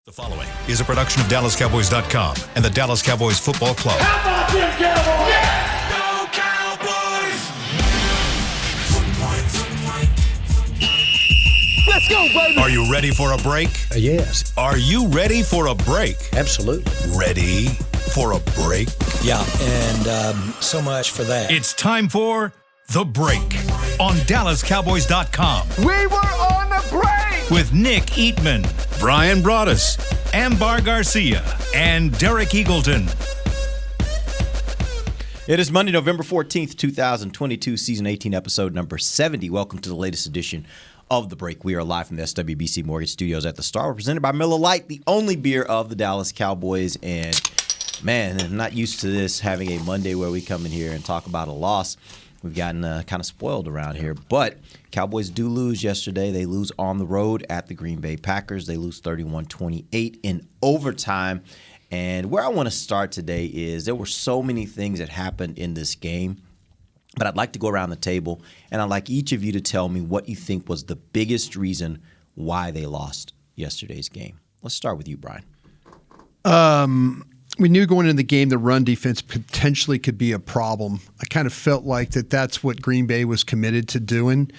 The following is a production of DallasCowboys.com and the Dallas Cowboys Football Club. How about them Cowboys? Yeah! Go Cowboys! Let's go, baby! Are you ready for a break? Yes. Are you ready for a break? Absolutely. Ready for a break? Yeah, and so much for that. It's time for The Break on DallasCowboys.com. We were on a break! With Nick Eatman, Brian Broaddus, Ambar Garcia, and Derek Eagleton. It is Monday, November 14th, 2022, Season 18, Episode number 70. Welcome to the latest edition of The Break. We are live from the SWBC Mortgage Studios at the Star, presented by Miller Lite, the only beer of the Dallas Cowboys. And, man, I'm not used to this, having a Monday where we come in here and talk about a loss. We've gotten kind of spoiled around here. But Cowboys do lose yesterday. They lose on the road at the Green Bay Packers. They lose 31-28 in overtime. And where I want to start today is there were so many things that happened in this game. But I'd like to go around the table, and I'd like each of you to tell me what you think was the biggest reason why they lost yesterday's game. Let's start with you, Brian. We knew going into the game the run defense potentially could be a problem. I kind of felt like that's what Green Bay was committed to doing.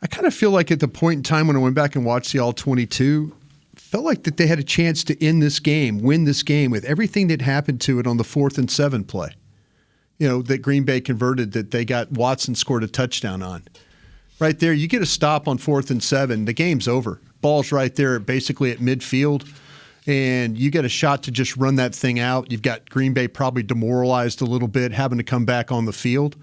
I kind of feel like at the point in time when I went back and watched the All-22, felt like that they had a chance to end this game, win this game with everything that happened to it on the 4th and 7 play. You know, that Green Bay converted, that they got Watson scored a touchdown on. Right there, you get a stop on 4th and 7, the game's over. Ball's right there basically at midfield. And you get a shot to just run that thing out. You've got Green Bay probably demoralized a little bit, having to come back on the field.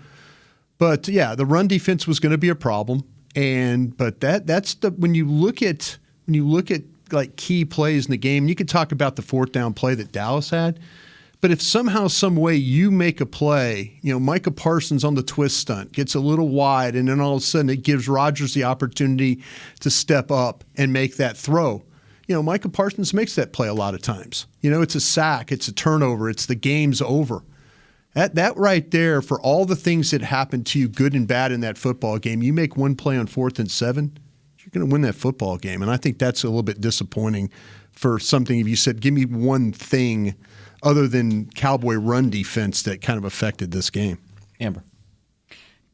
But yeah, the run defense was going to be a problem. But that's the when you look at like key plays in the game, you could talk about the 4th down play that Dallas had. But if somehow, some way you make a play, you know, Micah Parsons on the twist stunt gets a little wide, and then all of a sudden it gives Rodgers the opportunity to step up and make that throw. You know, Micah Parsons makes that play a lot of times. You know, it's a sack, it's a turnover, it's the game's over. That right there, for all the things that happened to you, good and bad, in that football game, you make one play on 4th and 7, you're going to win that football game. And I think that's a little bit disappointing for something. If you said, give me one thing other than Cowboy run defense that kind of affected this game. Amber.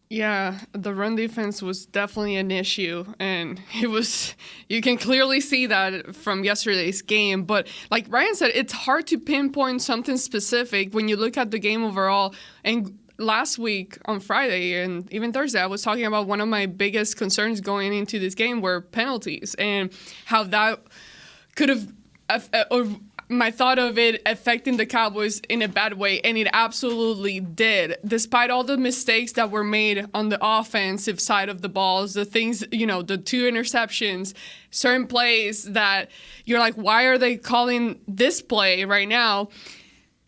Yeah, the run defense was definitely an issue, and you can clearly see that from yesterday's game. But like Ryan said, it's hard to pinpoint something specific when you look at the game overall. And last week on Friday and even Thursday, I was talking about one of my biggest concerns going into this game were penalties and how that could have my thought of it affecting the Cowboys in a bad way, and it absolutely did. Despite all the mistakes that were made on the offensive side of the balls, the things, you know, the 2 interceptions, certain plays that you're like, why are they calling this play right now?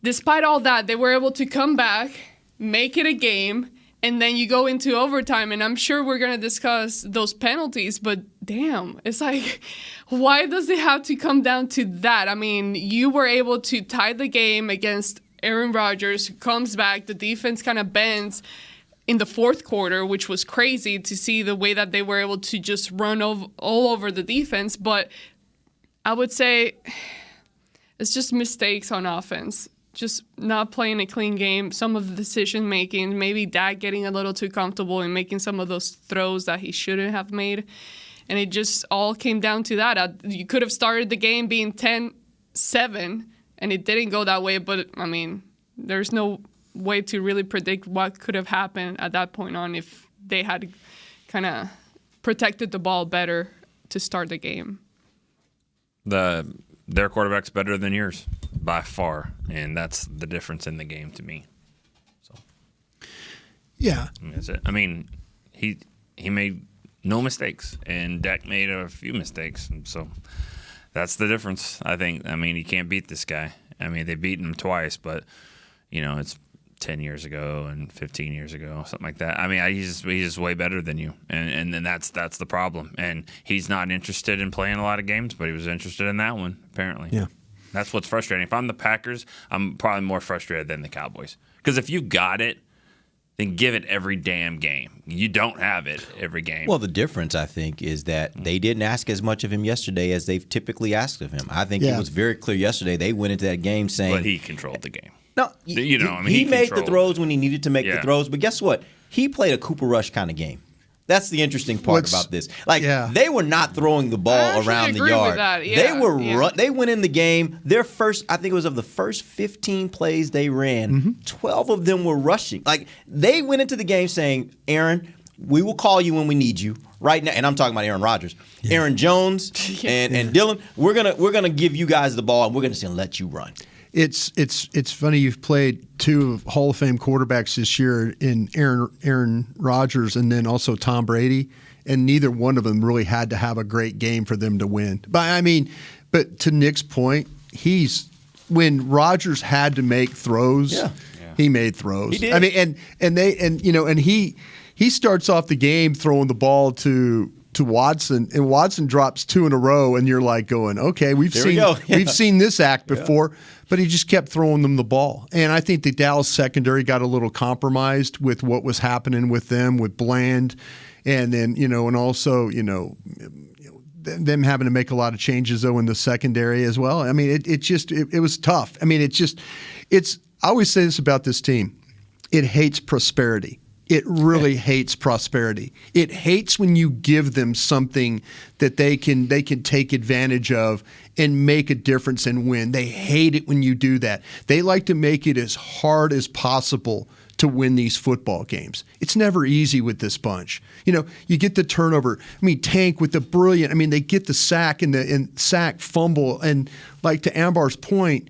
Despite all that, they were able to come back, make it a game, and then you go into overtime, and I'm sure we're going to discuss those penalties, but damn, it's like, why does it have to come down to that? I mean, you were able to tie the game against Aaron Rodgers, who comes back, the defense kind of bends in the 4th quarter, which was crazy to see the way that they were able to just run all over the defense, but I would say it's just mistakes on offense. Just not playing a clean game, some of the decision making, maybe Dak getting a little too comfortable and making some of those throws that he shouldn't have made. And it just all came down to that. You could have started the game being 10-7, and it didn't go that way. But, I mean, there's no way to really predict what could have happened at that point on if they had kind of protected the ball better to start the game. Their quarterback's better than yours by far, and that's the difference in the game to me. So, yeah, that's it. I mean, he made no mistakes, and Dak made a few mistakes, so that's the difference. I think. I mean, you can't beat this guy. I mean, they've beaten him twice, but you know, it's 10 years ago and 15 years ago, something like that. I mean, he's just way better than you, and then that's the problem. And he's not interested in playing a lot of games, but he was interested in that one, apparently. Yeah. That's what's frustrating. If I'm the Packers, I'm probably more frustrated than the Cowboys. Because if you got it, then give it every damn game. You don't have it every game. Well, the difference, I think, is that they didn't ask as much of him yesterday as they've typically asked of him. I think it was very clear yesterday. They went into that game saying, but he controlled the game. No, he made the throws when he needed to make the throws. But guess what? He played a Cooper Rush kind of game. That's the interesting part about this. They were not throwing the ball around the yard. With that. Yeah, they went in the game. Their first, I think it was of the first 15 plays they ran, 12 of them were rushing. Like, they went into the game saying, Aaron, we will call you when we need you right now. And I'm talking about Aaron Rodgers. Aaron Jones and Dylan, we're gonna give you guys the ball and we're gonna let you run. It's funny you've played two Hall of Fame quarterbacks this year in Aaron Rodgers and then also Tom Brady, and neither one of them really had to have a great game for them to win. But to Nick's point, when Rodgers had to make throws, he made throws. He did. I mean, and he starts off the game throwing the ball to Watson, and Watson drops 2 in a row, and you're like going, okay, we've seen this act before, but he just kept throwing them the ball. And I think the Dallas secondary got a little compromised with what was happening with them, with Bland, and then and also them having to make a lot of changes though in the secondary as well. I mean, it was tough. I mean, I always say this about this team: it hates prosperity. It really hates prosperity. It hates when you give them something that they can take advantage of and make a difference and win. They hate it when you do that. They like to make it as hard as possible to win these football games. It's never easy with this bunch. You get the turnover. I mean, Tank with the brilliant. I mean, they get the sack and sack fumble, and like to Ambar's point,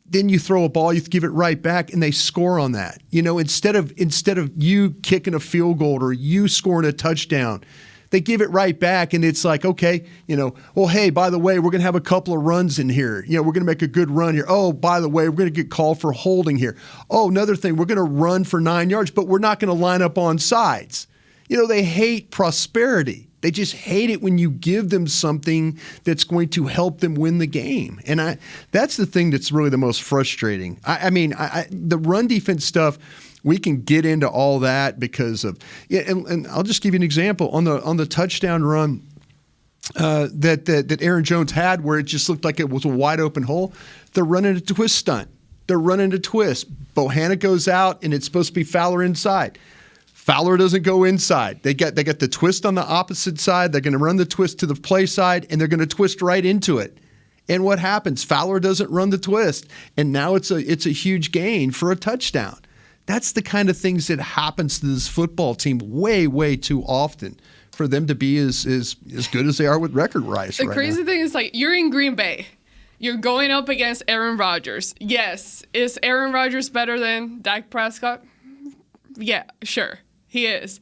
then you throw a ball, you give it right back, and they score on that. Instead of you kicking a field goal or you scoring a touchdown, they give it right back, and it's like, okay, well, hey, by the way, we're going to have a couple of runs in here. We're going to make a good run here. Oh, by the way, we're going to get called for holding here. Oh, another thing, we're going to run for 9 yards, but we're not going to line up on sides. They hate prosperity. They just hate it when you give them something that's going to help them win the game. And that's the thing that's really the most frustrating. The run defense stuff, we can get into all that because of and I'll just give you an example. On the touchdown run that Aaron Jones had where it just looked like it was a wide open hole, they're running a twist stunt. They're running a twist. Bohanna goes out, and it's supposed to be Fowler inside. Fowler doesn't go inside. They got the twist on the opposite side. They're going to run the twist to the play side, and they're going to twist right into it. And what happens? Fowler doesn't run the twist, and now it's a huge gain for a touchdown. That's the kind of things that happens to this football team way, way too often for them to be as good as they are with record rights. The crazy thing is, you're in Green Bay. You're going up against Aaron Rodgers. Yes. Is Aaron Rodgers better than Dak Prescott? Yeah, sure. He is.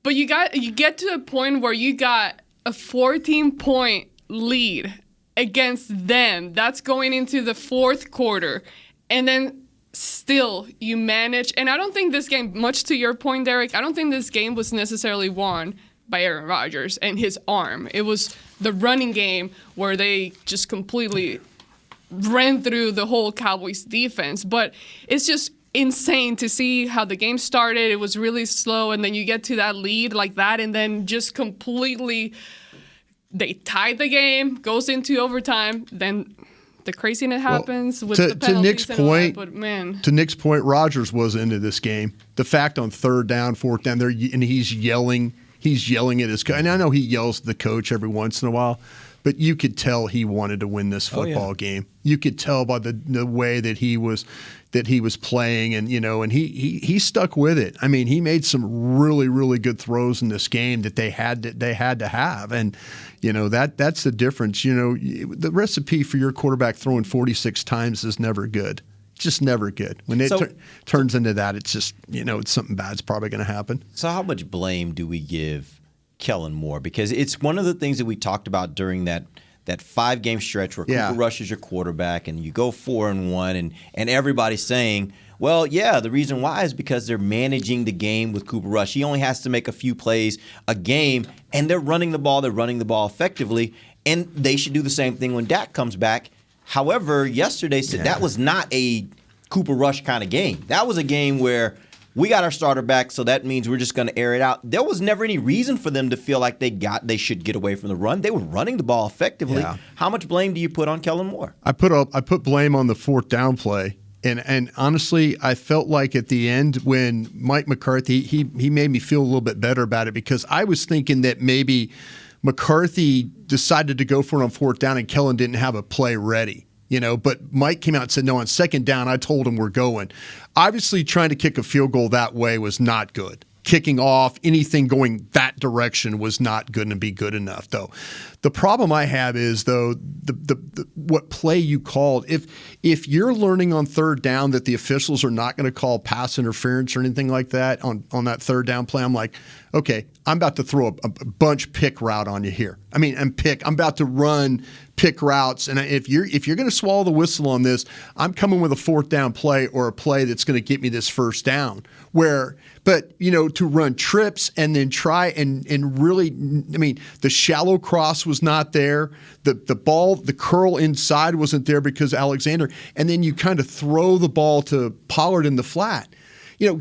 But you get to a point where you got a 14-point lead against them. That's going into the fourth quarter. And then still you manage. And I don't think this game, much to your point, Derek, I don't think this game was necessarily won by Aaron Rodgers and his arm. It was the running game where they just completely ran through the whole Cowboys defense. But it's just insane to see how the game started. It was really slow, and then you get to that lead like that, and then just completely they tied the game, goes into overtime, then the craziness happens with the penalties to Nick's point, Rodgers was into this game. The fact on third down, fourth down, there, and he's yelling at his coach. And I know he yells at the coach every once in a while, but you could tell he wanted to win this football game. You could tell by the way that he was playing, and and he stuck with it. I mean, he made some really, really good throws in this game that they had to have, and that's the difference. The recipe for your quarterback throwing 46 times is never good. It's just never good. When it turns into that, it's just it's something bad's probably going to happen. So how much blame do we give Kellen Moore? Because it's one of the things that we talked about during that 5-game stretch where Cooper Rush is your quarterback and you go 4-1 and everybody's saying, well, yeah, the reason why is because they're managing the game with Cooper Rush. He only has to make a few plays a game, and they're running the ball effectively, and they should do the same thing when Dak comes back. However, yesterday that was not a Cooper Rush kind of game. That was a game where we got our starter back, so that means we're just going to air it out. There was never any reason for them to feel like they should get away from the run. They were running the ball effectively. Yeah. How much blame do you put on Kellen Moore? I put blame on the fourth down play. And honestly, I felt like at the end when Mike McCarthy, he made me feel a little bit better about it, because I was thinking that maybe McCarthy decided to go for it on fourth down and Kellen didn't have a play ready. But Mike came out and said, no, on second down, I told him we're going. Obviously, trying to kick a field goal that way was not good. Kicking off, anything going that direction was not going to be good enough, though. The problem I have is, though, the what play you called. If you're learning on third down that the officials are not going to call pass interference or anything like that on that third down play, I'm like, okay, I'm about to throw a bunch pick route on you here. I'm about to run pick routes, and if you're going to swallow the whistle on this, I'm coming with a fourth down play or a play that's going to get me this first down. But to run trips and then try and really, the shallow cross was not there. The ball, the curl inside wasn't there because Alexander, and then you kind of throw the ball to Pollard in the flat.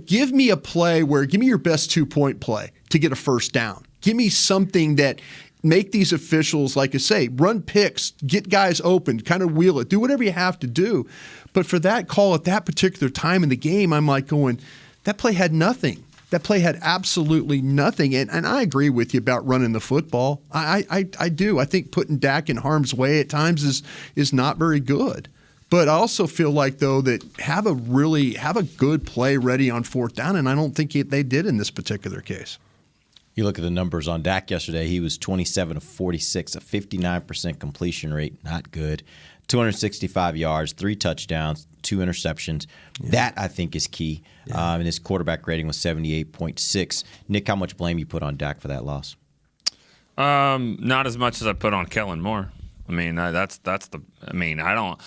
Give me a play give me your best 2-point play to get a first down. Give me something that make these officials, like I say, run picks, get guys open, kind of wheel it, do whatever you have to do. But for that call at that particular time in the game, I'm like going, that play had nothing. That play had absolutely nothing. And I agree with you about running the football. I do. I think putting Dak in harm's way at times is not very good. But I also feel like, though, that have a good play ready on fourth down, and I don't think they did in this particular case. You look at the numbers on Dak yesterday. He was 27 of 46, a 59% completion rate. Not good. 265 yards, 3 touchdowns, 2 interceptions. Yeah. That, I think, is key. Yeah. And his quarterback rating was 78.6. Nick, how much blame you put on Dak for that loss? Not as much as I put on Kellen Moore. The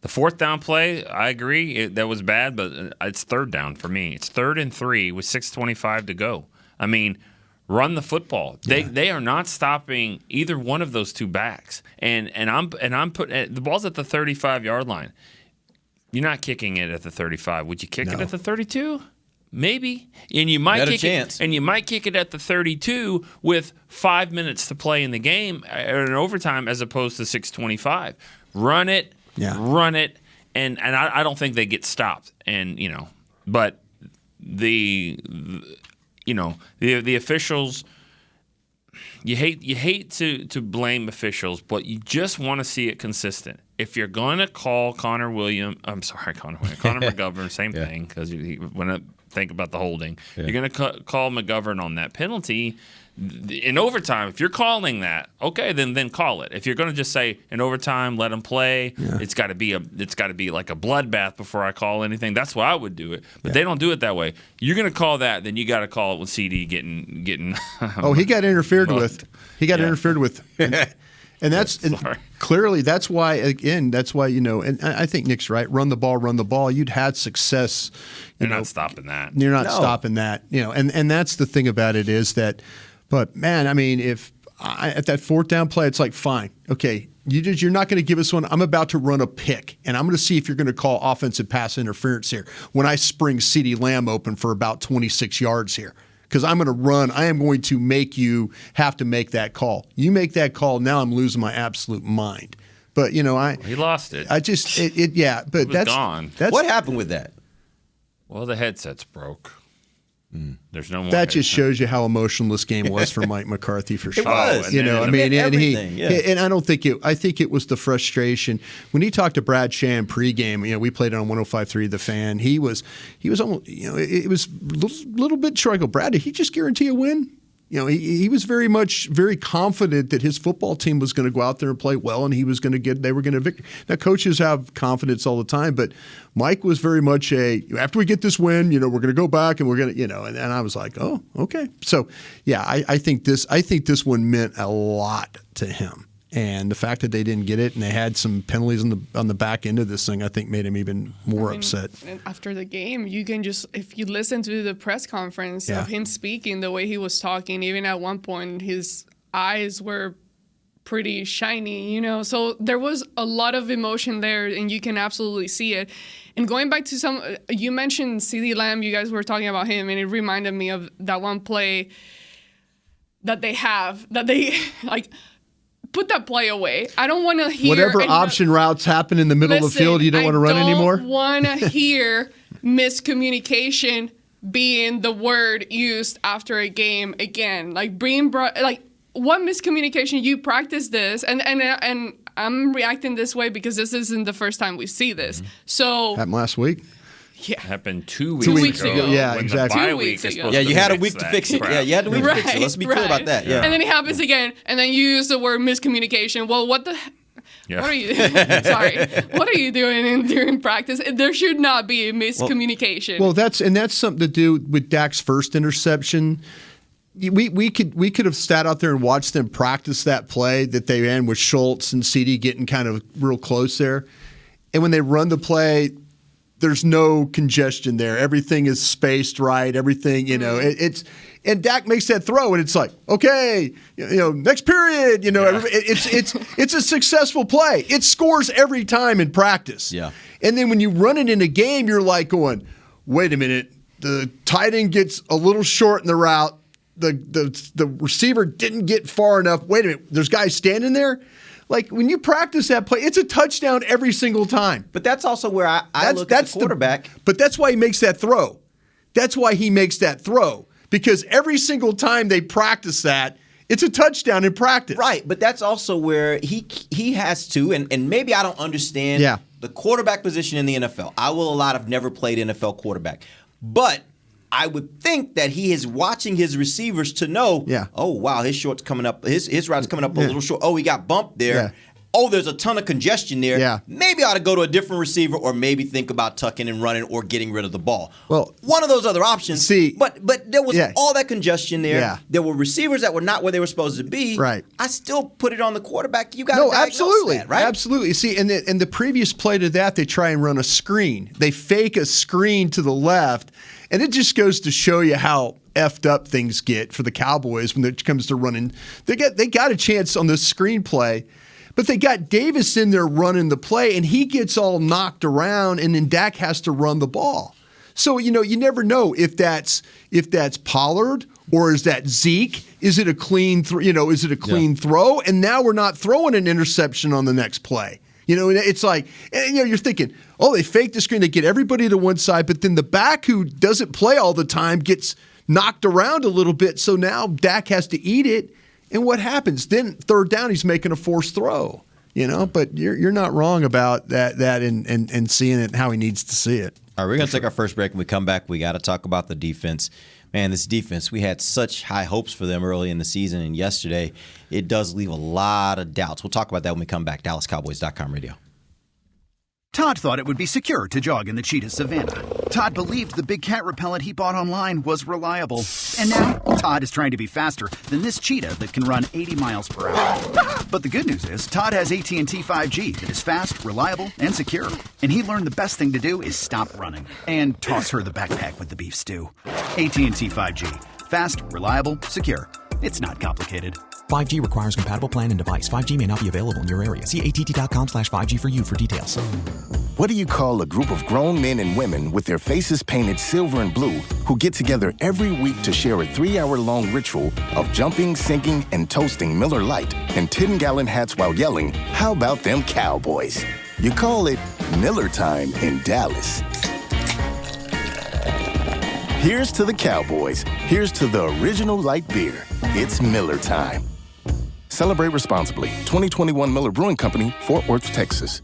fourth down play, I agree, that was bad, but it's third down for me. It's 3rd and 3 with 6:25 to go. Run the football. They are not stopping either one of those two backs. And I'm putting the ball's at the 35-yard line. You're not kicking it at the 35. Would you kick it at the 32? Maybe. And you might kick it. And you might kick it at the 32 with 5 minutes to play in the game or in overtime, as opposed to 6:25. Run it. Yeah. Run it. And I don't think they get stopped. And but the officials, you hate to blame officials, but you just want to see it consistent. If you're going to call Connor McGovern, same thing, because when I think about the holding, you're going to call McGovern on that penalty in overtime. If you're calling that, okay, then call it. If you're going to just say in overtime, let him play, it's got to be like a bloodbath before I call anything. That's why I would do it. But they don't do it that way. You're going to call that, then you got to call it with CD getting. Oh, he got interfered with. He got interfered with. And that's clearly that's why and I think Nick's right. Run the ball. You'd had success. You're not stopping that. You're not stopping that. And that's the thing about it is that. But man, if at that fourth down play, it's like, fine, okay, you're not going to give us one. I'm about to run a pick, and I'm going to see if you're going to call offensive pass interference here when I spring CeeDee Lamb open for about 26 yards here. Because I'm going to run. I am going to make you have to make that call. You make that call, now I'm losing my absolute mind. But he lost it. But that's gone. What happened with that? Well, the headset's broke. There's no more. That just shows you how emotional this game was for Mike McCarthy, for sure. It was. And I don't think it. I think it was the frustration when he talked to Brad Sham pregame. We played it on 105.3 The Fan. He was almost. It was a little bit struggle. Brad, did he just guarantee a win? He was very confident that his football team was going to go out there and play well, and they were going to victory. Now, coaches have confidence all the time, but Mike was very much after we get this win, we're going to go back and we're going to, and I was like, oh, okay. So, yeah, I think this one meant a lot to him. And the fact that they didn't get it and they had some penalties on the back end of this thing, I think made him even more upset. After the game, you can just, if you listen to the press conference of him speaking, the way he was talking, even at one point, his eyes were pretty shiny, So there was a lot of emotion there, and you can absolutely see it. And going back to you mentioned CeeDee Lamb, you guys were talking about him, and it reminded me of that one play that they like, put that play away. I don't want to hear whatever option routes happen in the middle of the field you don't want to run anymore. I don't want to hear miscommunication being the word used after a game again. Like what miscommunication? You practice this, and I'm reacting this way because this isn't the first time we see this. Mm-hmm. So happened last week. Yeah, happened 2 weeks ago. Yeah, when exactly. The bye 2 week weeks is ago. supposed Yeah, to you had a fix week to that fix it. crap. Yeah, you had a week to fix it. Let's be clear Right. about that. Yeah. And then it happens again, and then you use the word miscommunication. Well, what the? Yeah. What are you? Sorry, what are you doing during practice? There should not be a miscommunication. Well, that's something to do with Dak's first interception. We could have sat out there and watched them practice that play that they ran with Schultz and CD getting kind of real close there. And when they run the play, there's no congestion there. Everything is spaced right. Everything, and Dak makes that throw, and it's like, okay, next period. It's a successful play. It scores every time in practice. Yeah. And then when you run it in a game, you're like going, wait a minute, the tight end gets a little short in the route. The receiver didn't get far enough. Wait a minute, there's guys standing there. Like when you practice that play, it's a touchdown every single time. But that's also where I look at the quarterback. But that's why he makes that throw. That's why he makes that throw. Because every single time they practice that, it's a touchdown in practice. Right, but that's also where he has to, and maybe I don't understand the quarterback position in the NFL. I will allow I've never played NFL quarterback. But I would think that he is watching his receivers to know, oh, wow, his short's coming up, his route's coming up a little short. Oh, he got bumped there. Yeah. Oh, there's a ton of congestion there. Yeah. Maybe I ought to go to a different receiver or maybe think about tucking and running or getting rid of the ball. Well, one of those other options. But there was all that congestion there. Yeah. There were receivers that were not where they were supposed to be. Right. I still put it on the quarterback. You got to diagnose absolutely. that, right? Absolutely. See, and the previous play to that, they try and run a screen. They fake a screen to the left, and it just goes to show you how effed up things get for the Cowboys when it comes to running. They got a chance on this screenplay, but they got Davis in there running the play, and he gets all knocked around, and then Dak has to run the ball. So, you never know if that's Pollard or is that Zeke. Is it a clean throw? And now we're not throwing an interception on the next play. It's like, you're thinking, oh, they fake the screen, they get everybody to one side, but then the back who doesn't play all the time gets knocked around a little bit, so now Dak has to eat it. And what happens? Then third down, he's making a forced throw. But you're not wrong about that and seeing it how he needs to see it. All right, we're going to take our first break. When we come back, we got to talk about the defense. Man, this defense, we had such high hopes for them early in the season, and yesterday it does leave a lot of doubts. We'll talk about that when we come back. DallasCowboys.com radio. Todd thought it would be secure to jog in the cheetah savanna. Todd believed the big cat repellent he bought online was reliable. And now, Todd is trying to be faster than this cheetah that can run 80 miles per hour. But the good news is, Todd has AT&T 5G that is fast, reliable, and secure. And he learned the best thing to do is stop running and toss her the backpack with the beef stew. AT&T 5G. Fast, reliable, secure. It's not complicated. 5G requires compatible plan and device. 5G may not be available in your area. See att.com/5G for you for details. What do you call a group of grown men and women with their faces painted silver and blue who get together every week to share a 3-hour-long ritual of jumping, singing, and toasting Miller Lite in 10-gallon hats while yelling, "How about them Cowboys?" You call it Miller Time in Dallas. Here's to the Cowboys. Here's to the original light beer. It's Miller Time. Celebrate responsibly. 2021 Miller Brewing Company, Fort Worth, Texas.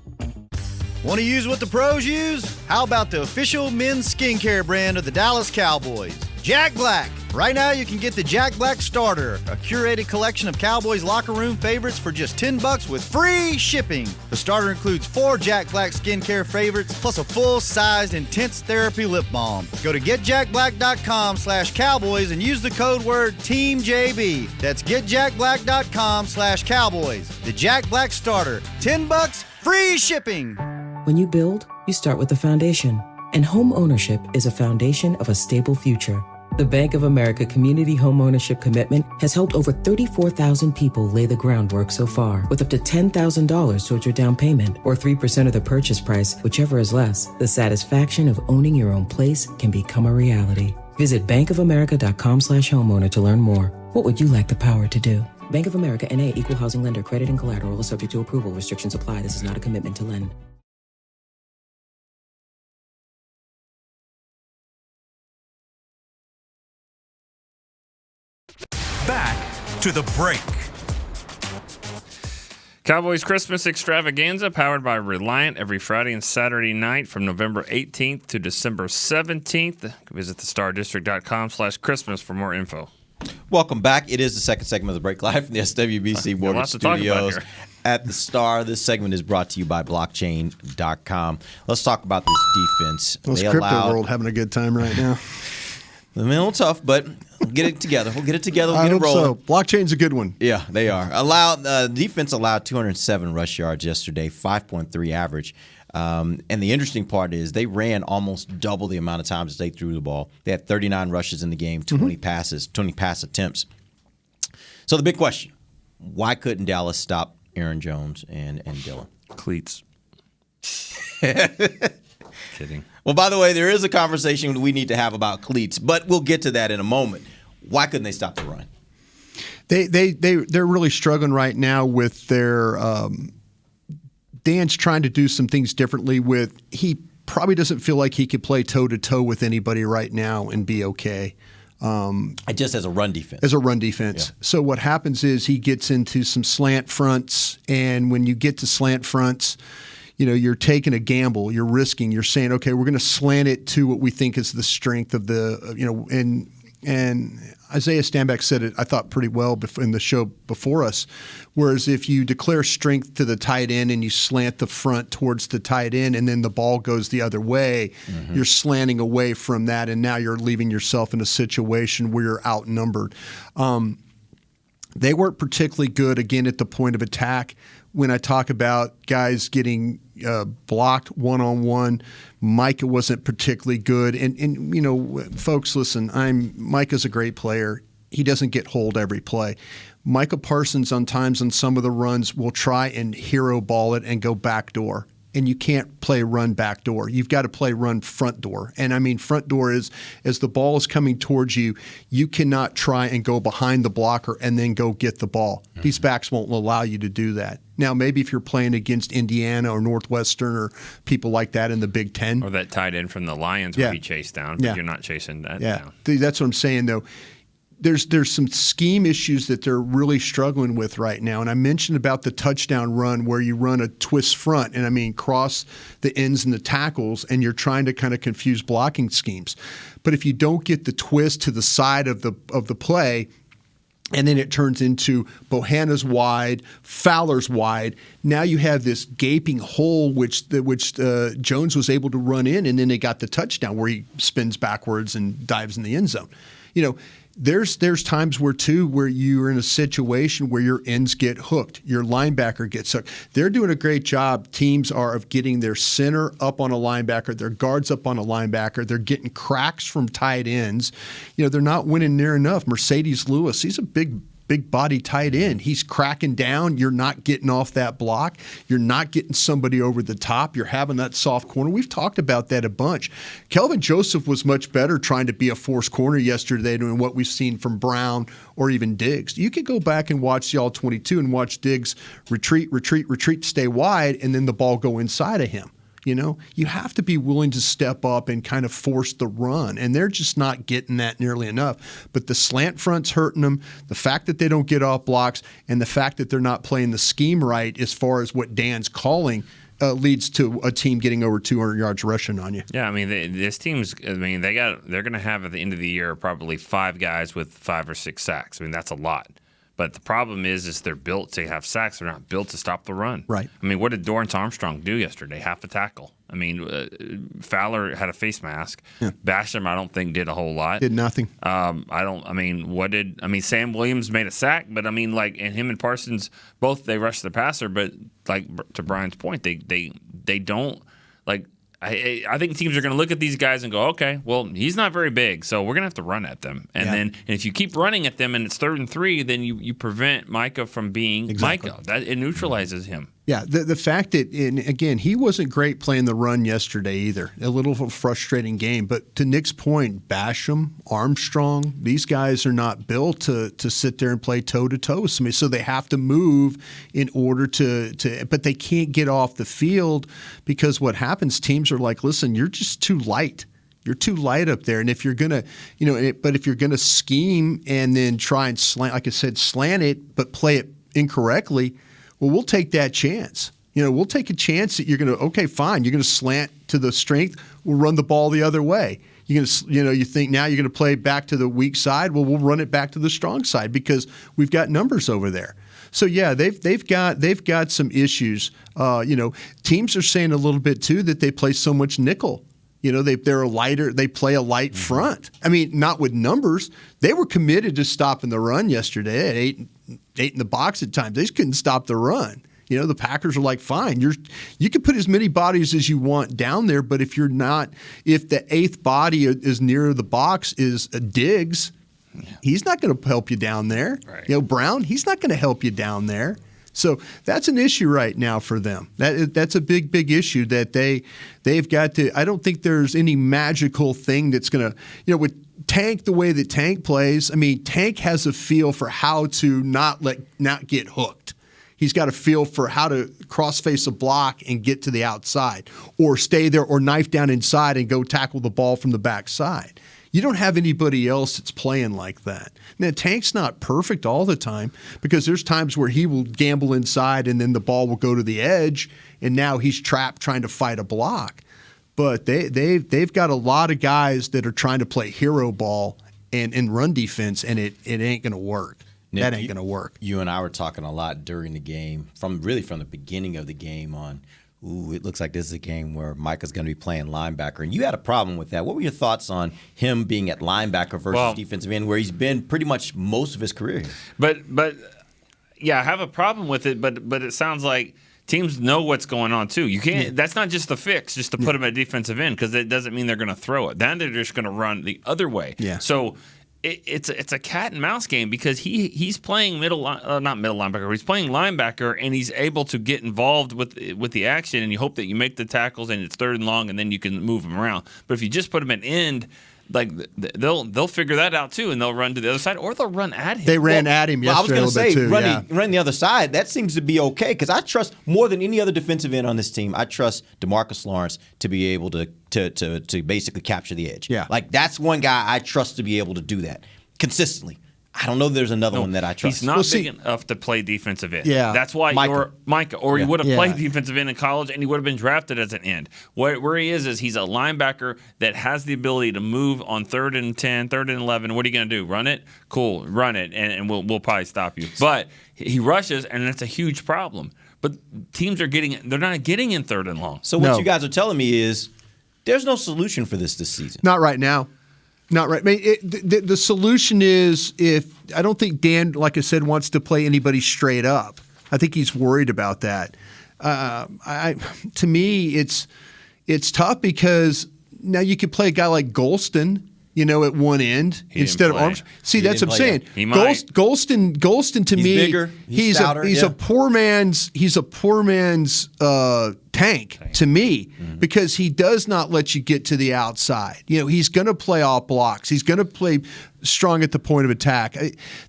Want to use what the pros use? How about the official men's skincare brand of the Dallas Cowboys, Jack Black? Right now, you can get the Jack Black Starter, a curated collection of Cowboys locker room favorites for just $10 with free shipping. The starter includes 4 Jack Black skincare favorites, plus a full-sized intense therapy lip balm. Go to getjackblack.com/Cowboys and use the code word TEAMJB. That's getjackblack.com/Cowboys. The Jack Black Starter, $10, free shipping. When you build, you start with the foundation. And home ownership is a foundation of a stable future. The Bank of America Community Homeownership Commitment has helped over 34,000 people lay the groundwork so far, with up to $10,000 towards your down payment or 3% of the purchase price, whichever is less. The satisfaction of owning your own place can become a reality. Visit bankofamerica.com/homeowner to learn more. What would you like the power to do? Bank of America N.A. Equal Housing Lender. Credit and collateral is subject to approval. Restrictions apply. This is not a commitment to lend. Back to the break. Cowboys Christmas Extravaganza, powered by Reliant, every Friday and Saturday night from November 18th to December 17th. Visit thestardistrict.com/Christmas for more info. Welcome back. It is the second segment of the break, live from the SWBC Mortgage Studios at the Star. This segment is brought to you by blockchain.com. Let's talk about this defense. This crypto world having a good time right now. A little tough, but we'll get it together. We'll get it together. We'll get it rolling. So. Blockchain's a good one. Yeah, they are. Defense allowed 207 rush yards yesterday, 5.3 average. And the interesting part is they ran almost double the amount of times that they threw the ball. They had 39 rushes in the game, 20 passes, 20 pass attempts. So the big question, why couldn't Dallas stop Aaron Jones and Dillon? Cleats. Kidding. Well, by the way, there is a conversation we need to have about cleats, but we'll get to that in a moment. Why couldn't they stop the run? They're really struggling right now with their Dan's trying to do some things differently with he probably doesn't feel like he could play toe-to-toe with anybody right now and be okay. Just as a run defense. As a run defense. Yeah. So what happens is he gets into some slant fronts, and when you get to slant fronts, you're taking a gamble, you're risking, you're saying, okay, we're going to slant it to what we think is the strength of the, and Isaiah Stanback said it, I thought, pretty well in the show before us. Whereas if you declare strength to the tight end and you slant the front towards the tight end and then the ball goes the other way, you're slanting away from that, and now you're leaving yourself in a situation where you're outnumbered. They weren't particularly good, again, at the point of attack. When I talk about guys getting blocked one-on-one, Micah wasn't particularly good. And folks, listen, Micah's a great player. He doesn't get hold every play. Micah Parsons on times on some of the runs will try and hero ball it and go backdoor. And you can't play run back door. You've got to play run front door. And I mean front door is as the ball is coming towards you, you cannot try and go behind the blocker and then go get the ball. These backs won't allow you to do that. Now, maybe if you're playing against Indiana or Northwestern or people like that in the Big Ten. Or that tight end from the Lions would be chased down, but you're not chasing that down. That's what I'm saying, though. There's some scheme issues that they're really struggling with right now. And I mentioned about the touchdown run where you run a twist front and, cross the ends and the tackles, and you're trying to kind of confuse blocking schemes. But if you don't get the twist to the side of the play, and then it turns into Bohanna's wide, Fowler's wide. Now you have this gaping hole which Jones was able to run in, and then they got the touchdown where he spins backwards and dives in the end zone. There's times where you're in a situation where your ends get hooked, your linebacker gets hooked. They're doing a great job. Teams are of getting their center up on a linebacker, their guards up on a linebacker. They're getting cracks from tight ends. They're not winning near enough. Mercedes Lewis, he's a big body tight end. He's cracking down. You're not getting off that block. You're not getting somebody over the top. You're having that soft corner. We've talked about that a bunch. Kelvin Joseph was much better trying to be a forced corner yesterday than what we've seen from Brown or even Diggs. You could go back and watch the All-22 and watch Diggs retreat, stay wide, and then the ball go inside of him. You have to be willing to step up and kind of force the run, and they're just not getting that nearly enough. But the slant front's hurting them, the fact that they don't get off blocks, and the fact that they're not playing the scheme right as far as what Dan's calling leads to a team getting over 200 yards rushing on you. Yeah, this team's. They're going to have at the end of the year probably 5 guys with 5 or 6 sacks. That's a lot. But the problem is they're built to have sacks. They're not built to stop the run. Right. What did Dorrance Armstrong do yesterday? Half a tackle. Fowler had a face mask. Yeah. Basham, I don't think, did a whole lot. Did nothing. Sam Williams made a sack, but and him and Parsons, both they rushed the passer, but to Brian's point, they don't I think teams are going to look at these guys and go, okay, well, he's not very big, so we're going to have to run at them. And if you keep running at them and it's 3rd and 3, then you prevent Micah from being Micah. It neutralizes him. Yeah, the fact that, and again, he wasn't great playing the run yesterday either. A little frustrating game. But to Nick's point, Basham, Armstrong, these guys are not built to sit there and play toe-to-toe. I mean, so they have to move in order to but they can't get off the field because what happens, teams are like, listen, you're just too light. You're too light up there. And if you're going to, but if you're going to scheme and then try and slant, like I said, slant it, but play it incorrectly, well, we'll take that chance. We'll take a chance that you're going to, okay, fine, you're going to slant to the strength. We'll run the ball the other way. You're going to, you think now you're going to play back to the weak side. Well, we'll run it back to the strong side because we've got numbers over there. So yeah, they've got some issues. Teams are saying a little bit too that they play so much nickel. They're a lighter. They play a light front. I mean, not with numbers. They were committed to stopping the run yesterday at eight in the box at times. They just couldn't stop the run. The Packers are like, fine, you can put as many bodies as you want down there, but if the 8th body is near the box is a Diggs, he's not going to help you down there. Right. Brown, he's not going to help you down there. So that's an issue right now for them. That's a big, big issue that they've got to. I don't think there's any magical thing that's going to, with Tank the way that Tank plays. I mean, Tank has a feel for how to not get hooked. He's got a feel for how to cross-face a block and get to the outside, or stay there, or knife down inside and go tackle the ball from the backside. You don't have anybody else that's playing like that. Now, Tank's not perfect all the time because there's times where he will gamble inside and then the ball will go to the edge, and now he's trapped trying to fight a block. But they've got a lot of guys that are trying to play hero ball and run defense, and it ain't going to work. Nick, that ain't going to work. You and I were talking a lot during the game, from the beginning of the game on, it looks like this is a game where Micah's going to be playing linebacker. And you had a problem with that. What were your thoughts on him being at linebacker versus defensive end, where he's been pretty much most of his career here? But yeah, I have a problem with it, but it sounds like teams know what's going on too. You can't. That's not just the fix, just to put him at defensive end, because it doesn't mean they're going to throw it. Then they're just going to run the other way. Yeah. So it's a cat and mouse game because he's playing not middle linebacker. He's playing linebacker, and he's able to get involved with the action. And you hope that you make the tackles and it's 3rd and long, and then you can move him around. But if you just put him at end, like they'll figure that out too, and they'll run to the other side, or they'll run at him. They ran at him yesterday. I was going to say, too, running the other side, that seems to be okay, because I trust more than any other defensive end on this team. I trust DeMarcus Lawrence to be able to basically capture the edge. Yeah, like that's one guy I trust to be able to do that consistently. I don't know if there's another one that I trust. He's not big enough to play defensive end. Yeah. That's why Micah, he would have played defensive end in college, and he would have been drafted as an end. Where he is he's a linebacker that has the ability to move on 3rd and 10, 3rd and 11. What are you going to do? Run it? Cool, run it, and we'll probably stop you. But he rushes, and that's a huge problem. But teams they're not getting in 3rd and long. So what you guys are telling me is there's no solution for this season. Not right now. Not right. I mean, the solution is, I don't think Dan, like I said, wants to play anybody straight up. I think he's worried about that. To me, it's tough because now you could play a guy like Golston, at one end instead of Armstrong. See, that's what I'm saying. Golston to me, bigger, he's stouter, a poor man's Tank to me, because he does not let you get to the outside. He's going to play off blocks. He's going to play strong at the point of attack.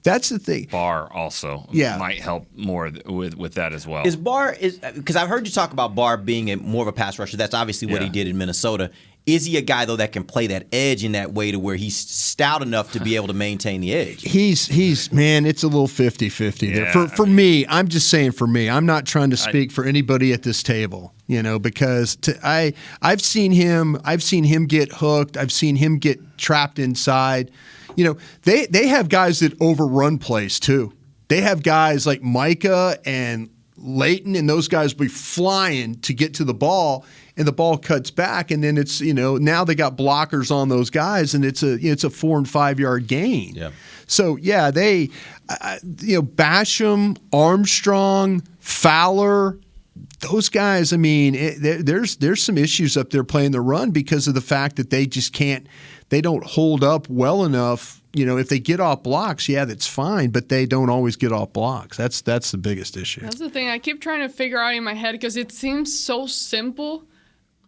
That's the thing. Barr also might help more with that as well. Is Barr because I've heard you talk about Barr being more of a pass rusher. That's obviously what he did in Minnesota. Is he a guy, though, that can play that edge in that way to where he's stout enough to be able to maintain the edge? He's man, it's a little 50-50 there. For me, I'm just saying for me. I'm not trying to speak for anybody at this table, because I've seen him get hooked. I've seen him get trapped inside. They have guys that overrun plays too. They have guys like Micah and Leighton, and those guys will be flying to get to the ball, and the ball cuts back, and then it's now they got blockers on those guys, and it's a 4 and 5 yard gain. Yeah. So Basham, Armstrong, Fowler, those guys, I mean, there's some issues up there playing the run because of the fact that they just can't, they don't hold up well enough. You know, if they get off blocks, yeah, that's fine, but they don't always get off blocks. That's the biggest issue. That's the thing. I keep trying to figure out in my head because it seems so simple,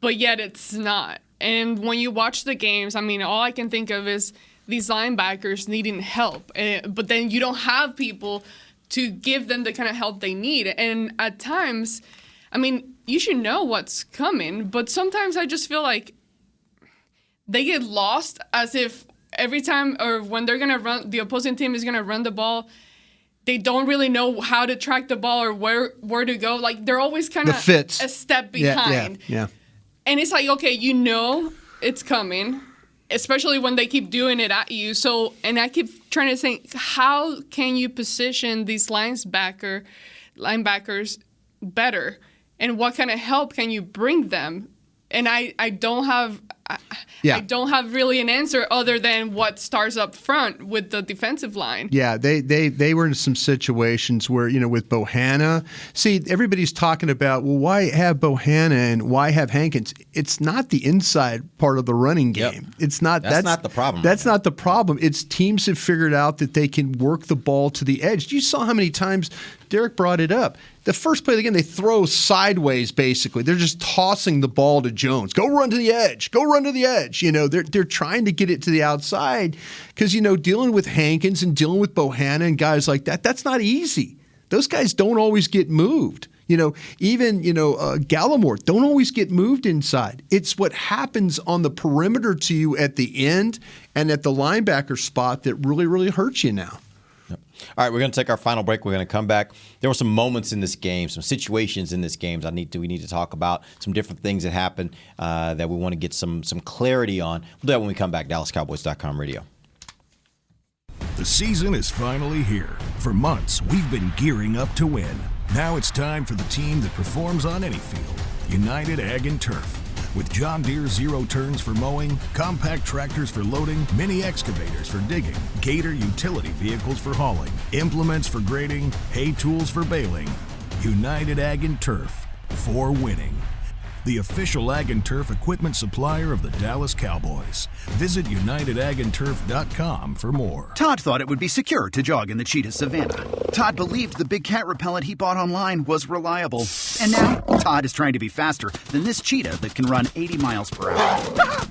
but yet it's not. And when you watch the games, I mean, all I can think of is these linebackers needing help, but then you don't have people to give them the kind of help they need. And at times, I mean, you should know what's coming, but sometimes I just feel like they get lost as if every time or when they're going to run, the opposing team is going to run the ball, they don't really know how to track the ball or where to go. Like, they're always kind of a step behind. Yeah. And it's like, okay, you know it's coming, especially when they keep doing it at you. So, and I keep trying to think, how can you position these linebackers better? And what kind of help can you bring them? And I don't have I don't have really an answer other than what starts up front with the defensive line. Yeah, they were in some situations where, you know, with Bohanna. See, everybody's talking about, well, why have Bohanna and why have Hankins? It's not the inside part of the running game. Yep. It's not. That's not the problem. That's not the problem. It's teams have figured out that they can work the ball to the edge. You saw how many times Derek brought it up. The first play of the game, they throw sideways, basically. They're just tossing the ball to Jones. Go run to the edge. Go run to the edge. You know, they're trying to get it to the outside because, you know, dealing with Hankins and dealing with Bohanna and guys like that, that's not easy. Those guys don't always get moved. You know, even, you know, Gallimore don't always get moved inside. It's what happens on the perimeter to you at the end and at the linebacker spot that really, really hurts you now. All right, we're going to take our final break. We're going to come back. There were some moments in this game, some situations in this game we need to talk about, some different things that happened that we want to get some clarity on. We'll do that when we come back. DallasCowboys.com radio. The season is finally here. For months, we've been gearing up to win. Now it's time for the team that performs on any field, United Ag and Turf. With John Deere zero turns for mowing, compact tractors for loading, mini excavators for digging, Gator utility vehicles for hauling, implements for grading, hay tools for baling. United Ag and Turf, for winning. The official Ag and Turf equipment supplier of the Dallas Cowboys. Visit UnitedAgAndTurf.com for more. Todd thought it would be secure to jog in the cheetah savanna. Todd believed the big cat repellent he bought online was reliable. And now, Todd is trying to be faster than this cheetah that can run 80 miles per hour.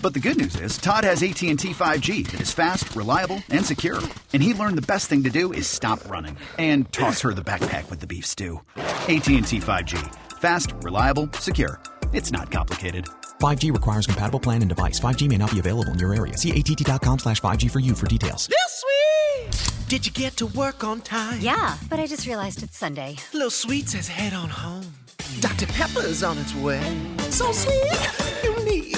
But the good news is, Todd has AT&T 5G that is fast, reliable, and secure. And he learned the best thing to do is stop running and toss her the backpack with the beef stew. AT&T 5G. Fast, reliable, secure. It's not complicated. 5G requires compatible plan and device. 5G may not be available in your area. See att.com/5G for you for details. This week! Did you get to work on time? Yeah, but I just realized it's Sunday. Little Sweet says head on home. Dr. Pepper's on its way. So sweet, unique.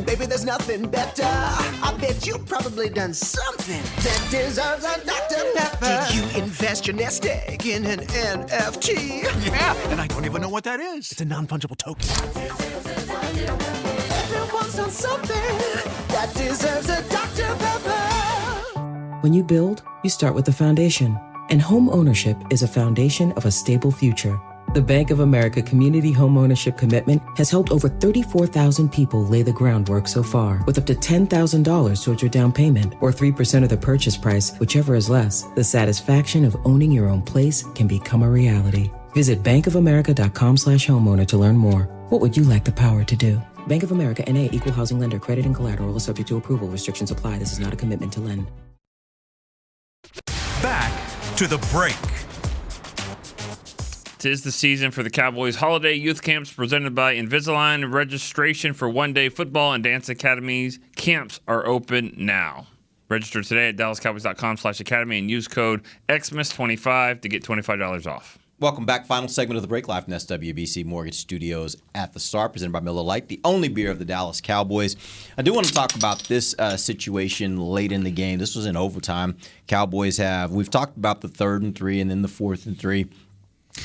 Baby, there's nothing better. I bet you've probably done something that deserves a Dr. Pepper. Did you invest your nest egg in an NFT? Yeah, and I don't even know what that is. It's a non-fungible token. Everyone's done something that deserves a Dr. Pepper. When you build, you start with the foundation. And home ownership is a foundation of a stable future. The Bank of America Community Homeownership Commitment has helped over 34,000 people lay the groundwork so far, with up to $10,000 towards your down payment or 3% of the purchase price, whichever is less. The satisfaction of owning your own place can become a reality. Visit bankofamerica.com/homeowner to learn more. What would you like the power to do? Bank of America N.A. Equal Housing Lender. Credit and collateral is subject to approval. Restrictions apply. This is not a commitment to lend. Back to the break. 'Tis the season for the Cowboys holiday youth camps presented by Invisalign. Registration for one-day football and dance academies camps are open now. Register today at DallasCowboys.com/academy and use code XMIS25 to get $25 off. Welcome back. Final segment of the break, live from SWBC Mortgage Studios at the Star, presented by Miller Lite, the only beer of the Dallas Cowboys. I do want to talk about this situation late in the game. This was in overtime. We've talked about the 3rd and 3 and then the 4th and 3.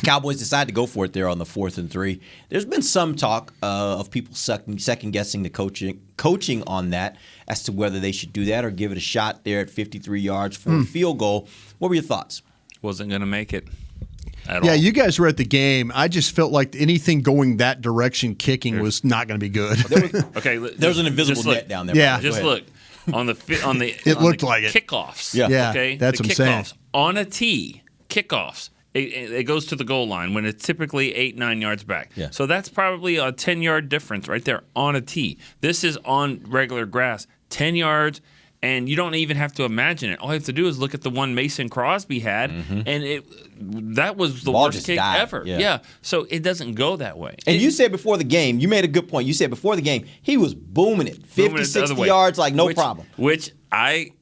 Cowboys decided to go for it there on the 4th and 3. There's been some talk of people second-guessing the coaching on that as to whether they should do that or give it a shot there at 53 yards for a field goal. What were your thoughts? Wasn't going to make it. at all. Yeah, you guys were at the game. I just felt like anything going that direction kicking was not going to be good. Okay, There's an invisible net down there. Yeah. Just look on the It looked like it. kickoffs. Yeah, okay, that's the what I'm saying. kickoffs on a tee. Kickoffs. It goes to the goal line when it's typically 8-9 yards back. Yeah. So that's probably a 10-yard difference right there on a tee. This is on regular grass, 10 yards. And you don't even have to imagine it. All you have to do is look at the one Mason Crosby had, and that was the Ball worst just kick died. ever. Yeah. So it doesn't go that way. And you said before the game, you made a good point. You said before the game, he was booming it 50, Moving it the 60 other way. yards like no problem. Which I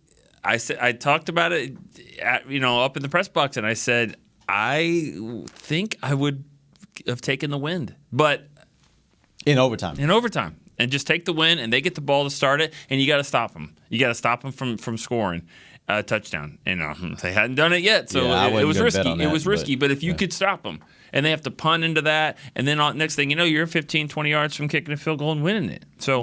said, I talked about it, up in the press box, and I said I think I would have taken the wind, but in overtime. And just take the win, and they get the ball to start it, and you got to stop them. You got to stop them from scoring a touchdown. And they hadn't done it yet, so it was risky. It was risky, but if you could stop them, and they have to punt into that, and then next thing you know, you're 15, 20 yards from kicking a field goal and winning it. So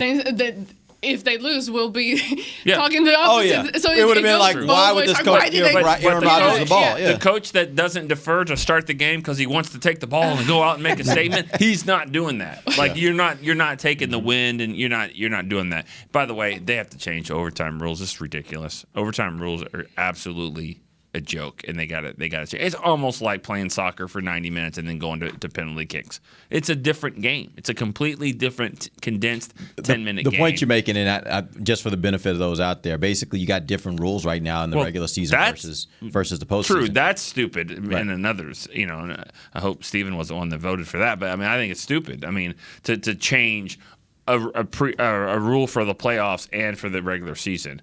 if they lose, we'll be Yeah. talking the Oh, opposite. yeah. So it would have been like, why would this coach give Aaron Rodgers the ball? The coach that doesn't defer to start the game because he wants to take the ball and go out and make a statement, he's not doing that. Like you're not taking the wind, and you're not doing that. By the way, they have to change overtime rules. It's ridiculous. Overtime rules are absolutely a joke, and they got to change. It's almost like playing soccer for 90 minutes and then going to penalty kicks. It's a different game. It's a completely different, condensed 10-minute game. The point you're making, and just for the benefit of those out there, basically you got different rules right now in the regular season versus the postseason. True, that's stupid, and another's. And I hope Steven was the one that voted for that, but I mean, I think it's stupid. I mean, to change a rule for the playoffs and for the regular season.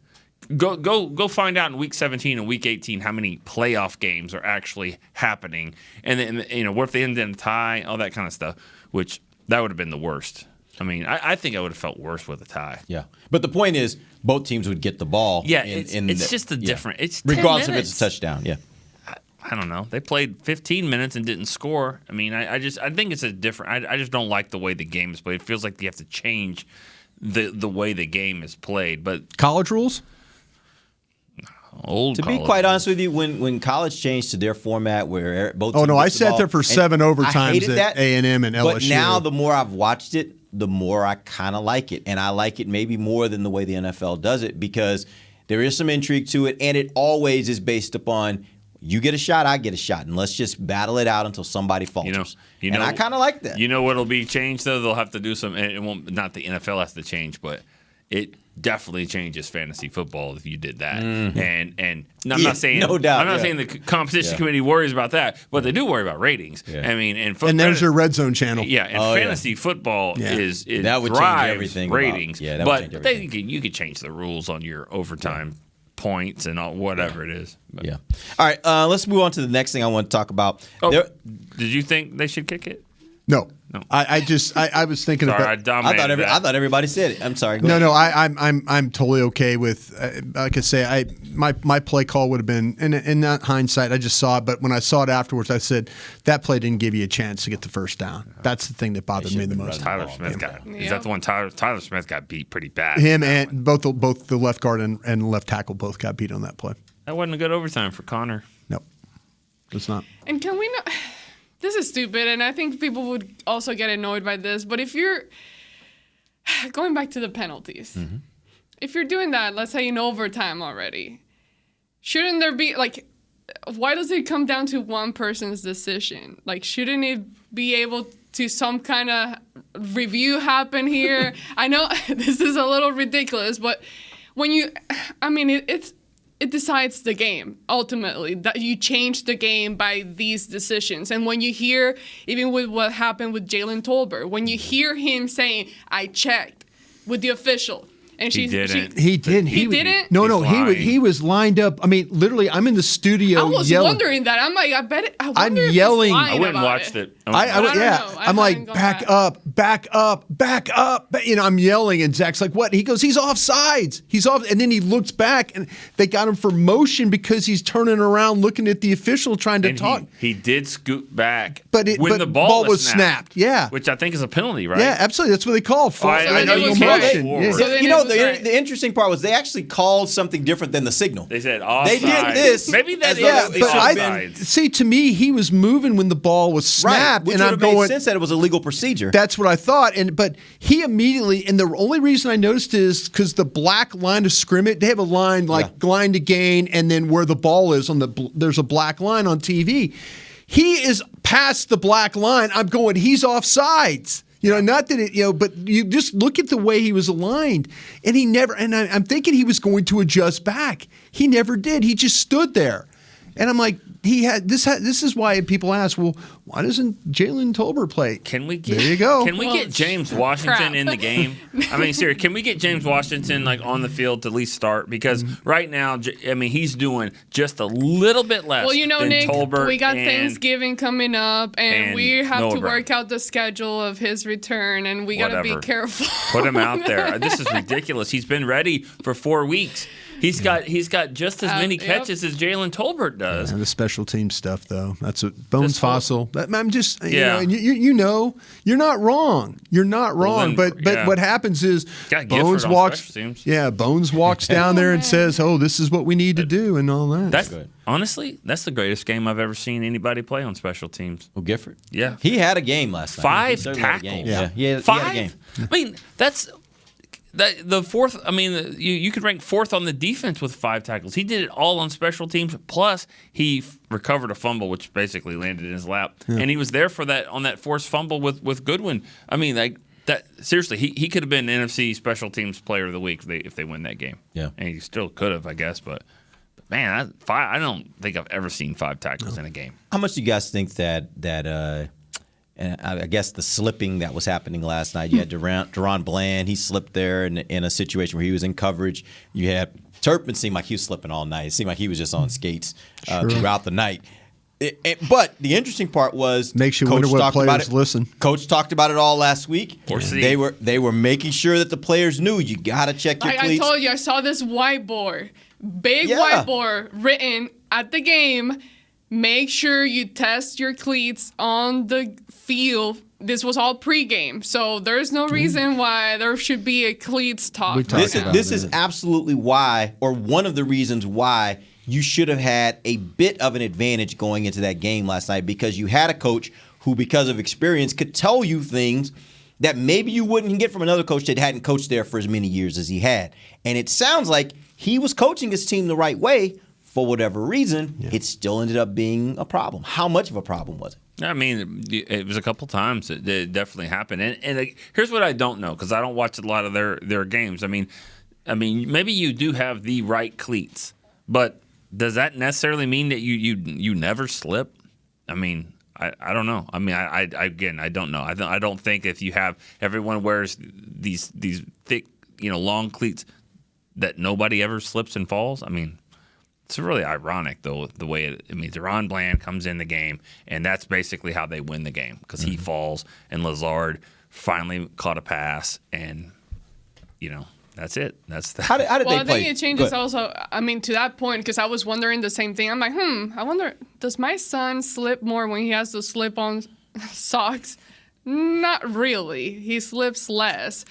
Go find out in week 17 and week 18 how many playoff games are actually happening, and then what if they end in a tie, all that kind of stuff. Which that would have been the worst. I mean, I think I would have felt worse with a tie. Yeah, but the point is, both teams would get the ball. Yeah, it's just a different. It's 10 regardless minutes. if it's a touchdown. Yeah. I don't know. They played 15 minutes and didn't score. I mean, I think it's a different. I just don't like the way the game is played. It feels like you have to change the way the game is played. But college rules. To be quite honest with you, when college changed to their format where both Oh teams no, get I the sat ball, there for and 7 I overtimes hated at that, A&M and LSU. But now the more I've watched it, the more I kind of like it, and I like it maybe more than the way the NFL does it because there is some intrigue to it, and it always is based upon you get a shot, I get a shot, and let's just battle it out until somebody falters. And I kind of like that. You know what'll be changed though? They'll have to do some. It won't. Not the NFL has to change, but it definitely changes fantasy football if you did that. And I'm not saying no doubt. I'm not saying the competition committee worries about that, but they do worry about ratings. I mean, and there's your red zone channel. Yeah, and fantasy football is that would drives change everything ratings. That would change everything. You could change the rules on your overtime points and all, whatever it is. But. Yeah. All right. Let's move on to the next thing I want to talk about. Did you think they should kick it? No. I was thinking Sorry, about. I thought everybody said it. I'm sorry. Go ahead. No. I'm totally okay with. Like I say, my play call would have been, and in that hindsight, I just saw it. But when I saw it afterwards, I said that play didn't give you a chance to get the first down. That's the thing that bothered me the most. Tyler Smith is that the one? Tyler Smith got beat pretty bad. Him and both the left guard and left tackle both got beat on that play. That wasn't a good overtime for Connor. No, it's not. And can we not? This is stupid, and I think people would also get annoyed by this. But if you're going back to the penalties, if you're doing that, let's say in overtime already, shouldn't there be why does it come down to one person's decision? Like, shouldn't it be able to some kind of review happen here? I know this is a little ridiculous, but when it decides the game, ultimately, that you change the game by these decisions. And when you hear, even with what happened with Jalen Tolbert, when you hear him saying, I checked with the official, and he didn't. He didn't. He didn't? No. He was lined up. I mean, literally, I'm in the studio. I was yelling. wondering that. I'm like, I bet it. I'm yelling. I went and watched it. I'm like, back up. I'm yelling, and Zach's like, what? He goes, he's offsides. He's off. And then he looks back, and they got him for motion because he's turning around, looking at the official, trying to talk. He did scoot back, but the ball was snapped. Yeah, which I think is a penalty, right? Yeah, absolutely. That's what they call. I know you can't. motion. So then the interesting part was they actually called something different than the signal. They said offside. They did this. Maybe that is the offside. See, to me, he was moving when the ball was snapped, which and would I'm have made going. sense that it was a legal procedure. That's what I thought, but he immediately, and the only reason I noticed is because the black line of scrimmage, they have a line line to gain, and then where the ball is there's a black line on TV. He is past the black line. I'm going, he's offsides. Not that it, but you just look at the way he was aligned, and he never. And I'm thinking he was going to adjust back. He never did. He just stood there, and I'm like, this is why people ask, well, why doesn't Jalen Tolbert play? There you go. Can we get James Washington in the game? I mean, seriously, can we get James Washington on the field to at least start? Because right now, he's doing just a little bit less. Well, than Nick, Tolbert we got Thanksgiving coming up, and we have to work out the schedule of his return, and we got to be careful. Put him out there. This is ridiculous. He's been ready for 4 weeks. He's got just as many catches as Jalen Tolbert does. And the special team stuff, though, that's what Bones Fossil. I'm just, Yeah. you're not wrong. You're not wrong. But what happens is Bones walks. Bones walks down there and says, "Oh, this is what we need to do," and all that. That's good. Honestly, that's the greatest game I've ever seen anybody play on special teams. Well, Gifford. Yeah, he had a game last night. 5 tackles. Yeah, he had 5. a game. I mean, that's. The fourth, I mean, you could rank fourth on the defense with 5 tackles. He did it all on special teams. Plus, he recovered a fumble, which basically landed in his lap, and he was there for that on that forced fumble with Goodwin. I mean, that seriously, he could have been NFC Special Teams Player of the Week if they win that game. Yeah, and he still could have, I guess. But man, I don't think I've ever seen 5 tackles in a game. How much do you guys think that and I guess the slipping that was happening last night, you had Deron Bland. He slipped there in a situation where he was in coverage. You had Turpin seemed like he was slipping all night. It seemed like he was just on skates throughout the night. But the interesting part was makes you wonder what players listen. Coach talked about it all last week. Or see. They were making sure that the players knew you got to check your cleats. I told you, I saw this whiteboard, big whiteboard written at the game. Make sure you test your cleats on the field. This was all pregame, so there's no reason why there should be a cleats talk. This is absolutely why, or one of the reasons why, you should have had a bit of an advantage going into that game last night, because you had a coach who, because of experience, could tell you things that maybe you wouldn't get from another coach that hadn't coached there for as many years as he had. And it sounds like he was coaching his team the right way. For whatever reason, it still ended up being a problem. How much of a problem was it? I mean, it was a couple times. It definitely happened. And here's what I don't know, because I don't watch a lot of their games. I mean, maybe you do have the right cleats, but does that necessarily mean that you never slip? I mean, I don't know. I mean, I don't know. I don't think if you have everyone wears these thick, long cleats that nobody ever slips and falls. I mean, it's really ironic, though, the way Deron Bland comes in the game, and that's basically how they win the game, because he falls, and Lazard finally caught a pass, and, that's it. That's the. How did they play? I think it changes also, to that point, because I was wondering the same thing. I'm like, I wonder, does my son slip more when he has to slip on socks? Not really. He slips less.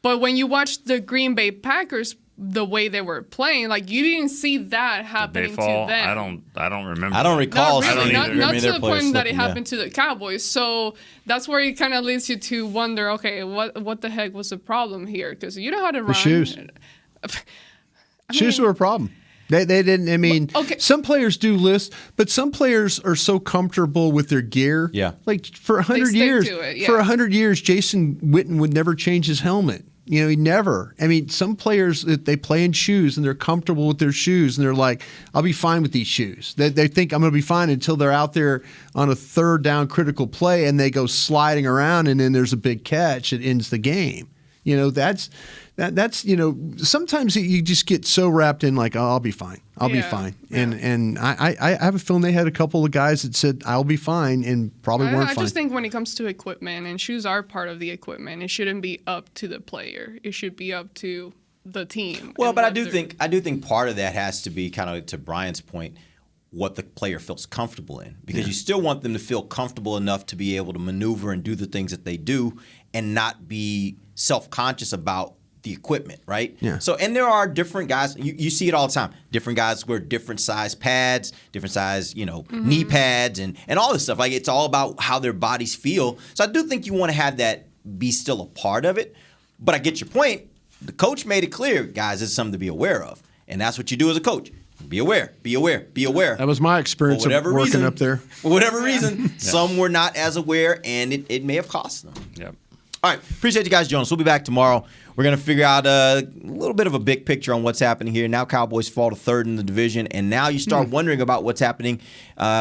But when you watch the Green Bay Packers, the way they were playing, you didn't see that happening to them. I don't remember. I don't recall. Not really. Not to the point that it happened to the Cowboys. So that's where it kind of leads you to wonder, okay, what the heck was the problem here? Because you know how to run. The shoes. Shoes were a problem. They didn't. Some players do list, but some players are so comfortable with their gear. Yeah. For 100 years, for 100 years, Jason Witten would never change his helmet. He never. Some players, they play in shoes and they're comfortable with their shoes, and they're like, I'll be fine with these shoes. They think I'm going to be fine until they're out there on a third down critical play and they go sliding around, and then there's a big catch that ends the game. That's sometimes you just get so wrapped in I'll be fine. I'll be fine. And I have a feeling they had a couple of guys that said, I'll be fine, and probably weren't fine. I just think when it comes to equipment, and shoes are part of the equipment, it shouldn't be up to the player. It should be up to the team. Well, but I do think part of that has to be, kind of to Brian's point, what the player feels comfortable in, because you still want them to feel comfortable enough to be able to maneuver and do the things that they do, and not be self-conscious about the equipment, right? Yeah. So, and there are different guys. You see it all the time. Different guys wear different size pads, different size, knee pads, and all this stuff. Like, it's all about how their bodies feel. So I do think you want to have that be still a part of it. But I get your point. The coach made it clear, guys, it's something to be aware of. And that's what you do as a coach. Be aware, be aware, be aware. That was my experience of working up there. For whatever reason, some were not as aware, and it may have cost them. Yep. All right. Appreciate you guys, Jonas. We'll be back tomorrow. We're going to figure out a little bit of a big picture on what's happening here. Now Cowboys fall to third in the division, and now you start wondering about what's happening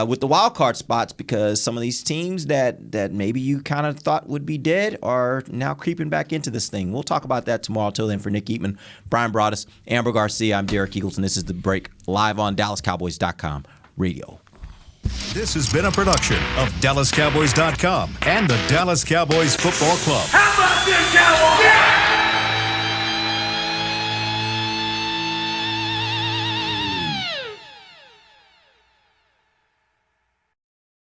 with the wild card spots, because some of these teams that maybe you kind of thought would be dead are now creeping back into this thing. We'll talk about that tomorrow. Till then, for Nick Eatman, Brian Broaddus, Amber Garcia, I'm Derek Eagles, and this is The Break, live on DallasCowboys.com radio. This has been a production of DallasCowboys.com and the Dallas Cowboys Football Club. How about this, Cowboys?